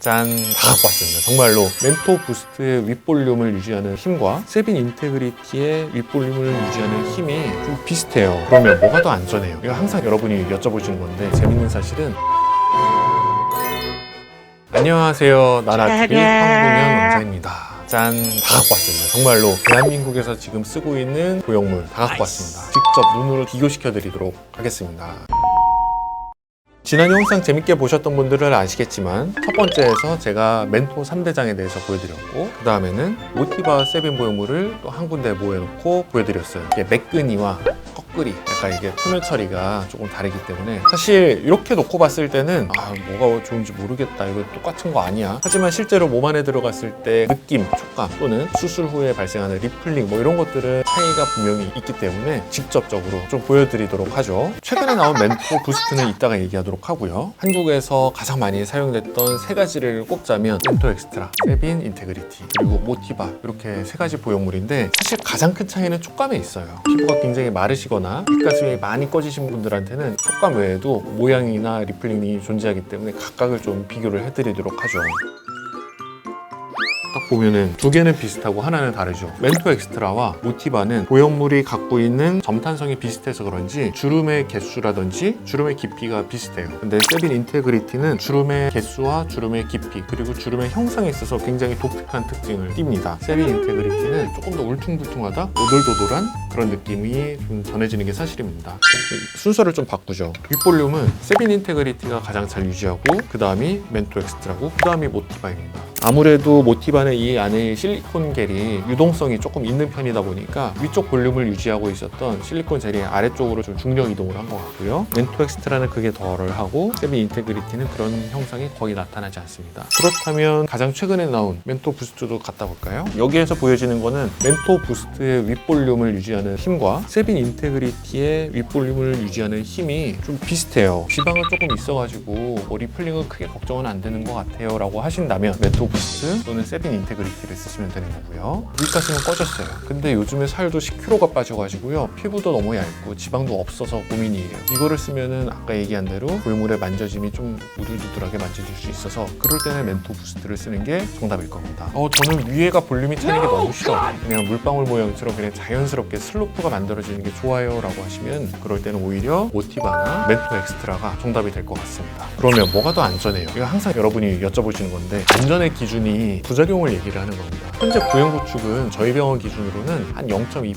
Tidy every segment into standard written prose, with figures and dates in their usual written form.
짠! 다 갖고 왔습니다. 정말로 멘토 부스트의 윗볼륨을 유지하는 힘과 세빈 인테그리티의 윗볼륨을 유지하는 힘이 좀 비슷해요. 그러면 뭐가 더 안전해요? 이거 항상 여러분이 여쭤보시는 건데 재밌는 사실은 안녕하세요. 나나TV 황동현 원장입니다. 짠! 다 갖고 왔습니다. 정말로 대한민국에서 지금 쓰고 있는 보형물 다 갖고 왔습니다. 직접 눈으로 비교시켜 드리도록 하겠습니다. 지난 영상 재밌게 보셨던 분들은 아시겠지만 첫 번째에서 제가 멘토 3대장에 대해서 보여드렸고 그 다음에는 모티바 세빈 보형물을 또 한 군데 모여놓고 보여드렸어요. 이게 매끈이와 꺾으리 약간 이게 표면 처리가 조금 다르기 때문에 사실 이렇게 놓고 봤을 때는 뭐가 좋은지 모르겠다, 이거 똑같은 거 아니야. 하지만 실제로 몸 안에 들어갔을 때 느낌, 촉감 또는 수술 후에 발생하는 리플링 뭐 이런 것들은 차이가 분명히 있기 때문에 직접적으로 좀 보여드리도록 하죠. 최근에 나온 멘토 부스트는 이따가 얘기하도록 하고요. 한국에서 가장 많이 사용됐던 세 가지를 꼽자면 멘토 엑스트라, 세빈 인테그리티, 그리고 모티바 이렇게 세 가지 보형물인데 사실 가장 큰 차이는 촉감에 있어요. 피부가 굉장히 마르시거나 윗가슴이 많이 꺼지신 분들한테는 촉감 외에도 모양이나 리플링이 존재하기 때문에 각각을 좀 비교를 해드리도록 하죠. 딱 보면은 두 개는 비슷하고 하나는 다르죠. 멘토 엑스트라와 모티바는 보형물이 갖고 있는 점탄성이 비슷해서 그런지 주름의 개수라든지 주름의 깊이가 비슷해요. 근데 세빈 인테그리티는 주름의 개수와 주름의 깊이 그리고 주름의 형상에 있어서 굉장히 독특한 특징을 띱니다. 세빈 인테그리티는 조금 더 울퉁불퉁하다, 오돌도돌한 그런 느낌이 좀 전해지는 게 사실입니다. 순서를 좀 바꾸죠. 윗볼륨은 세빈 인테그리티가 가장 잘 유지하고 그 다음이 멘토 엑스트라고 그 다음이 모티바입니다. 아무래도 모티바는 이 안에 실리콘 겔이 유동성이 조금 있는 편이다 보니까 위쪽 볼륨을 유지하고 있었던 실리콘 젤이 아래쪽으로 좀 중력 이동을 한 것 같고요. 멘토 엑스트라는 그게 덜을 하고 세빈 인테그리티는 그런 형상이 거의 나타나지 않습니다. 그렇다면 가장 최근에 나온 멘토 부스트도 갖다 볼까요? 여기에서 보여지는 거는 멘토 부스트의 윗볼륨을 유지하는 힘과 세빈 인테그리티의 윗볼륨을 유지하는 힘이 좀 비슷해요. 지방은 조금 있어가지고 리플링은 크게 걱정은 안 되는 것 같아요 라고 하신다면 멘토 부스트 또는 세빈 인테그리티를 쓰시면 되는 거고요. 윗가슴은 꺼졌어요. 근데 요즘에 살도 10kg가 빠져가지고요. 피부도 너무 얇고 지방도 없어서 고민이에요. 이거를 쓰면은 아까 얘기한 대로 보형물의 만져짐이 좀 우두두들하게 만져질 수 있어서 그럴 때는 멘토 부스트를 쓰는 게 정답일 겁니다. 저는 위에가 볼륨이 차는 게 너무 싫어. 그냥 물방울 모양처럼 그냥 자연스럽게 슬로프가 만들어지는 게 좋아요 라고 하시면 그럴 때는 오히려 모티바나 멘토 엑스트라가 정답이 될 것 같습니다. 그러면 뭐가 더 안전해요? 이거 항상 여러분이 여쭤보시는 건데 안전의 기준이 부작용을 얘기를 하는 겁니다. 현재 부형 구축은 저희 병원 기준으로는 한 0.2%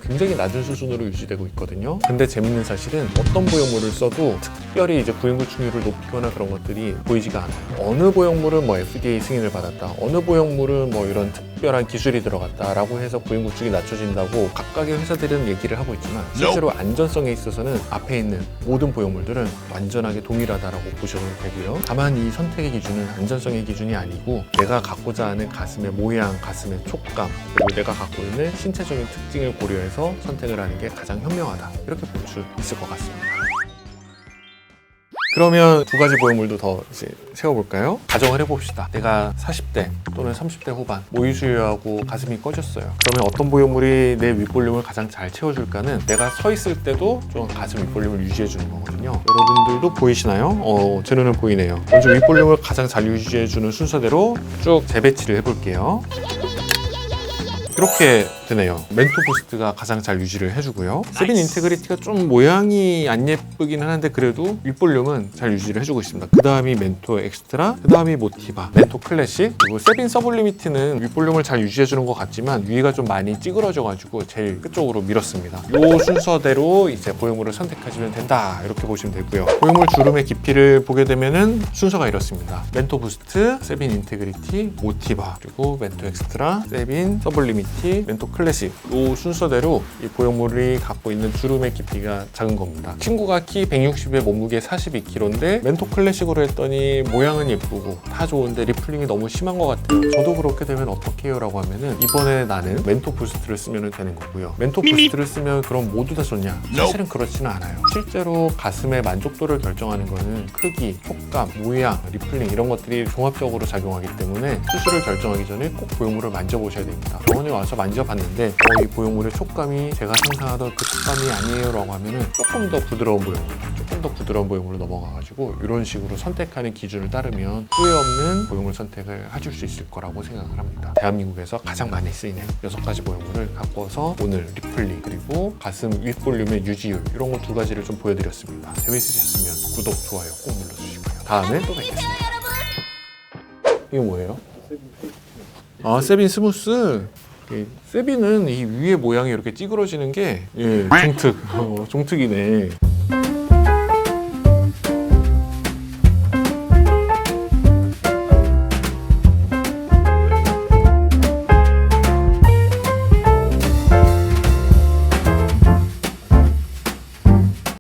굉장히 낮은 수준으로 유지되고 있거든요. 근데 재밌는 사실은 어떤 보형물을 써도 특별히 이제 부형 구축률을 높이거나 그런 것들이 보이지가 않아요. 어느 보형물은 뭐 FDA 승인을 받았다, 어느 보형물은 뭐 이런 특별한 기술이 들어갔다라고 해서 부형 구축이 낮춰진다고 각각의 회사들은 얘기를 하고 있지만 실제로 안전성에 있어서는 앞에 있는 모든 보형물들은 완전하게 동일하다라고 보셔도 되고요. 다만 이 선택의 기준은 안전성의 기준이 아니고 내가 갖고자 하는 가슴의 모양, 가슴의 촉감, 그리고 내가 갖고 있는 신체적인 특징을 고려해서 선택을 하는 게 가장 현명하다, 이렇게 볼 수 있을 것 같습니다. 그러면 두 가지 보형물도 더 이제 세워볼까요? 가정을 해봅시다. 내가 40대 또는 30대 후반 모유수유하고 가슴이 꺼졌어요. 그러면 어떤 보형물이 내 윗볼륨을 가장 잘 채워줄까는 내가 서 있을 때도 좀 가슴 윗볼륨을 유지해주는 거거든요. 여러분들도 보이시나요? 제 눈은 보이네요. 먼저 윗볼륨을 가장 잘 유지해주는 순서대로 쭉 재배치를 해볼게요. 이렇게 되네요. 멘토 부스트가 가장 잘 유지를 해주고요. 세빈 인테그리티가 좀 모양이 안 예쁘기는 한데 그래도 윗볼륨은 잘 유지를 해주고 있습니다. 그 다음이 멘토 엑스트라, 그 다음이 모티바, 멘토 클래식, 그리고 세빈 서블리미트는 윗볼륨을 잘 유지해주는 것 같지만 위가 좀 많이 찌그러져가지고 제일 끝쪽으로 밀었습니다. 이 순서대로 이제 보형물을 선택하시면 된다, 이렇게 보시면 되고요. 보형물 주름의 깊이를 보게 되면은 순서가 이렇습니다. 멘토 부스트, 세빈 인테그리티, 모티바, 그리고 멘토 엑스트라, 세빈 서블리미트, 멘토 클래식, 이 순서대로 이 보형물이 갖고 있는 주름의 깊이가 작은 겁니다. 친구가 키 160에 몸무게 42kg인데 멘토 클래식으로 했더니 모양은 예쁘고 다 좋은데 리플링이 너무 심한 것 같아요. 저도 그렇게 되면 어떻게 해요? 라고 하면은 이번에 나는 멘토 부스트를 쓰면 되는 거고요. 멘토 부스트를 쓰면 그럼 모두 다 좋냐? 사실은 그렇지는 않아요. 실제로 가슴의 만족도를 결정하는 거는 크기, 촉감, 모양, 리플링 이런 것들이 종합적으로 작용하기 때문에 수술을 결정하기 전에 꼭 보형물을 만져보셔야 됩니다. 병원에 와서 만져봤는데 있는데 이 보형물의 촉감이 제가 상상하던 그 촉감이 아니에요 라고 하면은 조금 더 부드러운 보형물로 넘어가가지고 이런 식으로 선택하는 기준을 따르면 후회 없는 보형물 선택을 해줄 수 있을 거라고 생각을 합니다. 대한민국에서 가장 많이 쓰이는 6가지 보형물을 갖고서 오늘 리플링 그리고 가슴 윗볼륨의 유지율 이런 거 2가지를 좀 보여드렸습니다. 재밌으셨으면 구독, 좋아요 꼭 눌러주시고요. 다음에 또 뵙겠습니다. 이게 뭐예요? 아, 세빈 스무스. 세빈은 이 위에 모양이 이렇게 찌그러지는 게 종특, 종특이네.